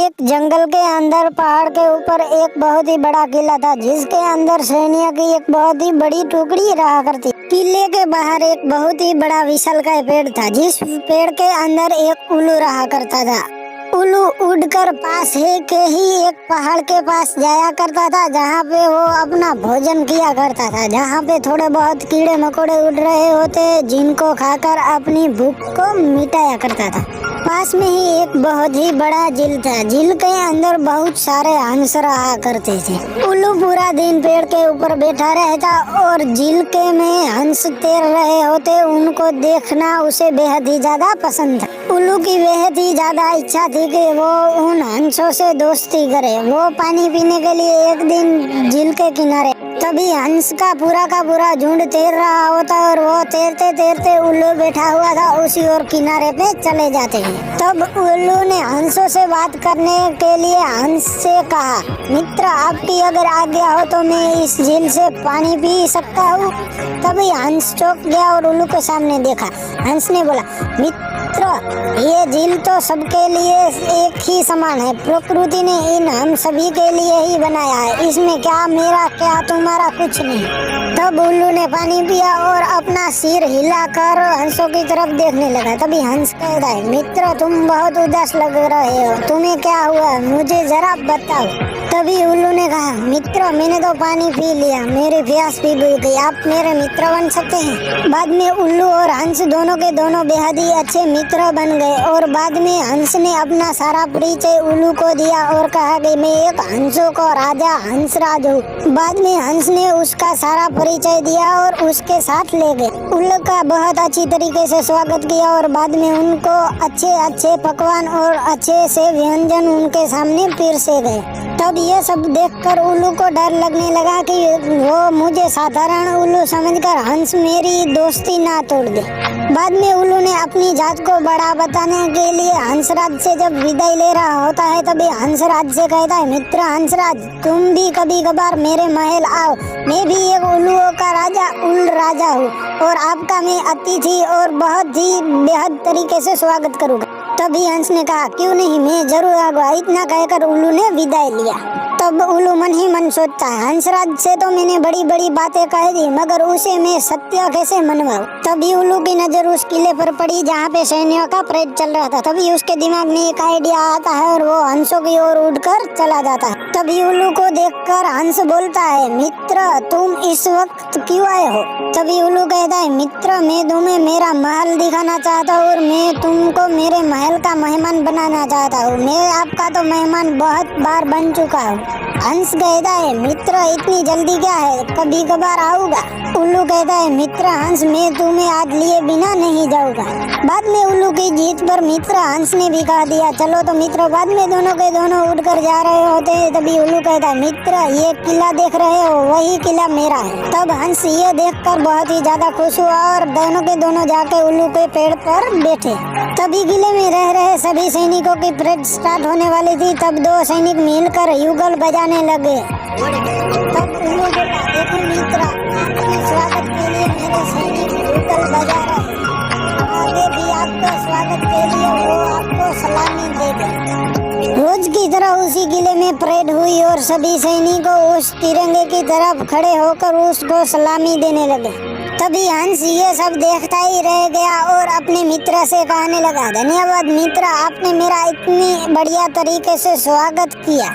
एक जंगल के अंदर पहाड़ के ऊपर एक बहुत ही बड़ा किला था, जिसके अंदर सैनियों की एक बहुत ही बड़ी टुकड़ी रहा करती। किले के बाहर एक बहुत ही बड़ा विशालकाय पेड़ था, जिस पेड़ के अंदर एक उल्लू रहा करता था। उल्लू उड़कर पास के ही एक पहाड़ के पास जाया करता था, जहाँ पे वो अपना भोजन किया करता था, जहाँ पे थोड़े बहुत कीड़े मकोड़े उड़ रहे होते, जिनको खाकर अपनी भूख को मिटाया करता था। पास में ही एक बहुत ही बड़ा झील था। झील के अंदर बहुत सारे हंस रहा करते थे। उल्लू पूरा दिन पेड़ के ऊपर बैठा रहता और झील के में हंस तैर रहे होते, उनको देखना उसे बेहद ही ज्यादा पसंद था। उल्लू की बेहद ही ज्यादा इच्छा थी कि वो उन हंसों से दोस्ती करे। वो पानी पीने के लिए एक दिन झील के किनारे, तभी हंस का पूरा झुंड तैर रहा होता और वो तैरते तैरते उल्लू बैठा हुआ था उसी और किनारे पे चले जाते हैं। तब उल्लू ने हंसों से बात करने के लिए हंस से कहा, मित्र आपकी अगर आज्ञा हो तो मैं इस झील से पानी पी सकता हूँ। तभी हंस चौंक गया और उल्लू के सामने देखा। हंस ने बोला, मित्र ये झील तो सबके लिए एक ही समान है। प्रकृति ने इन हम सभी के लिए ही बनाया है, इसमें क्या मेरा क्या तुम्हारा कुछ नहीं। तब उल्लू ने पानी पिया और अपना सिर हिलाकर हंसों की तरफ देखने लगा। तभी हंस कहता है, मित्र तुम बहुत उदास लग रहे हो, तुम्हें क्या हुआ मुझे जरा बताओ। तभी उल्लू ने कहा, मित्र मैंने तो पानी पी लिया, मेरी प्यास भी बुझ गई, आप मेरे मित्र बन सकते हैं। बाद में उल्लू और हंस दोनों के दोनों बेहद ही अच्छे मित्र बन गए और बाद में हंस ने अपना सारा परिचय उल्लू को दिया और कहा कि मैं एक हंसों को राजा हंसराज हूँ। बाद में हंस ने उसका सारा परिचय दिया और उसके साथ ले गए। उल्लू का बहुत अच्छी तरीके से स्वागत किया और बाद में उनको अच्छे अच्छे पकवान और अच्छे से व्यंजन उनके सामने पीरसे गए। तब ये सब देखकर उल्लू को डर लगने लगा कि वो मुझे साधारण उल्लू समझकर हंस मेरी दोस्ती ना तोड़ दे। बाद में उल्लू ने अपनी जात को बड़ा बताने के लिए हंसराज से जब विदाई ले रहा होता है, तभी हंसराज से कहता है, मित्र हंसराज तुम भी कभी कभार मेरे महल आओ, मैं भी एक उल्लुओं का राजा उल्लू राजा हूँ और आपका मैं अतिथि और बहुत ही बेहद तरीके से स्वागत करूँगा। तभी हंस ने कहा, क्यों नहीं, मैं जरूर आऊंगा। इतना कहकर उल्लू ने विदाई लिया। तब उल्लू मन ही मन सोचता है, हंसराज से तो मैंने बड़ी बड़ी बातें कह दी, मगर उसे मैं सत्य कैसे मनवाऊं। तभी उल्लू की नजर उस किले पर पड़ी जहाँ पे सैनियों का परेड चल रहा था। तभी उसके दिमाग में एक आइडिया आता है और वो हंसों की ओर उड़कर चला जाता है। तभी उल्लू को देखकर हंस बोलता है, मित्र तुम इस वक्त क्यों आए हो। तभी उल्लू कहता है, मित्र मैं तुम्हें मेरा महल दिखाना चाहता हूँ और मैं तुमको मेरे महल का मेहमान बनाना चाहता हूँ। मैं आपका तो मेहमान बहुत बार बन चुका हूँ। हंस कहता है, मित्र इतनी जल्दी क्या है, कभी कभार आऊंगा। उल्लू कहता है, मित्र हंस मैं तुम्हें आज लिए बिना नहीं जाऊंगा। बाद में उल्लू की जीत पर मित्र हंस ने भी कहा दिया, चलो तो मित्र। बाद में दोनों के दोनों उड़कर जा रहे होते हैं। तभी उल्लू कहता है, मित्र ये किला देख रहे हो, वही किला मेरा है। तब हंस ये देखकर बहुत ही ज्यादा खुश हुआ और दोनों के दोनों जाके उल्लू के पेड़ पर बैठे। तभी किले में रह रहे सभी सैनिकों की परेड स्टार्ट होने वाली थी। तब दो सैनिक मिलकर युगल बजाने लगे। तब उल्लू बोला, देखो मित्र आपके स्वागत के लिए मेरे सैनिक युगल बजा रहे हैं, आगे भी आपको स्वागत के लिए वो आपको सलामी देंगे। रोज की तरह उसी किले में परेड हुई और सभी सैनिकों उस तिरंगे की तरफ खड़े होकर उसको सलामी देने लगे। तभी हंस ये सब देखता ही रह गया और अपने मित्र से कहने लगा, धन्यवाद मित्र, आपने मेरा इतनी बढ़िया तरीके से स्वागत किया।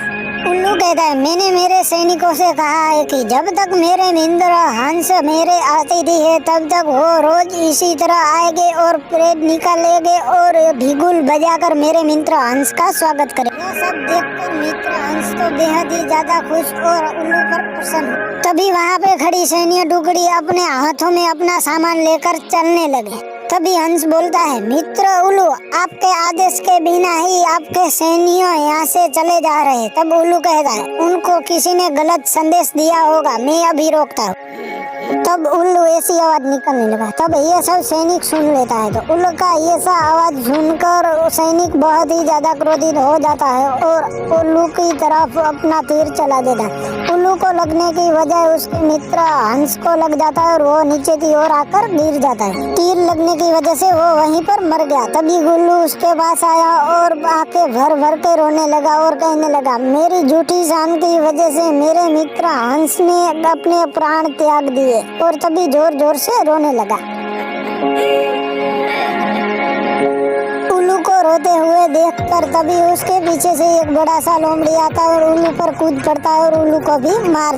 उल्लू कहता है, मैंने मेरे सैनिकों से कहा है कि जब तक मेरे मित्र हंस मेरे अतिथि है तब तक वो रोज इसी तरह आएंगे और परेड निकालेंगे और भिगुल बजाकर मेरे मित्र हंस का स्वागत करें। यह सब देखकर मित्र हंस तो बेहद ही ज्यादा खुश और उल्लू पर प्रसन्न। तभी वहाँ पे खड़ी सैन्य टुकड़ी अपने हाथों में अपना सामान लेकर चलने लगे। तभी हंस बोलता है, मित्र उल्लू आपके आदेश के बिना ही आपके सैनियों यहाँ से चले जा रहे हैं। तब उल्लू कहता है, उनको किसी ने गलत संदेश दिया होगा, मैं अभी रोकता हूँ। तब उल्लू ऐसी आवाज निकलने लगा। तब ये सब सैनिक सुन लेता है। तो उल्लू का ये सा आवाज सुनकर सैनिक बहुत ही ज्यादा क्रोधित हो जाता है और उल्लू की तरफ अपना तीर चला देता है। उल्लू उल्लू को लगने की वजह उसके मित्र हंस को लग जाता है और वो नीचे की ओर आकर गिर जाता है। तीर लगने की वजह से वो वहीं पर मर गया। तभी गुल्लू उसके पास आया और आके भर भर के रोने लगा और कहने लगा, मेरी झूठी शान की वजह से मेरे मित्र हंस ने अपने प्राण त्याग दिए, और तभी जोर जोर से रोने लगा। उल्लू को रोते हुए देखकर तभी उसके पीछे से एक बड़ा सा लोमड़ी आता है और उल्लू पर कूद पड़ता है और उल्लू को भी मार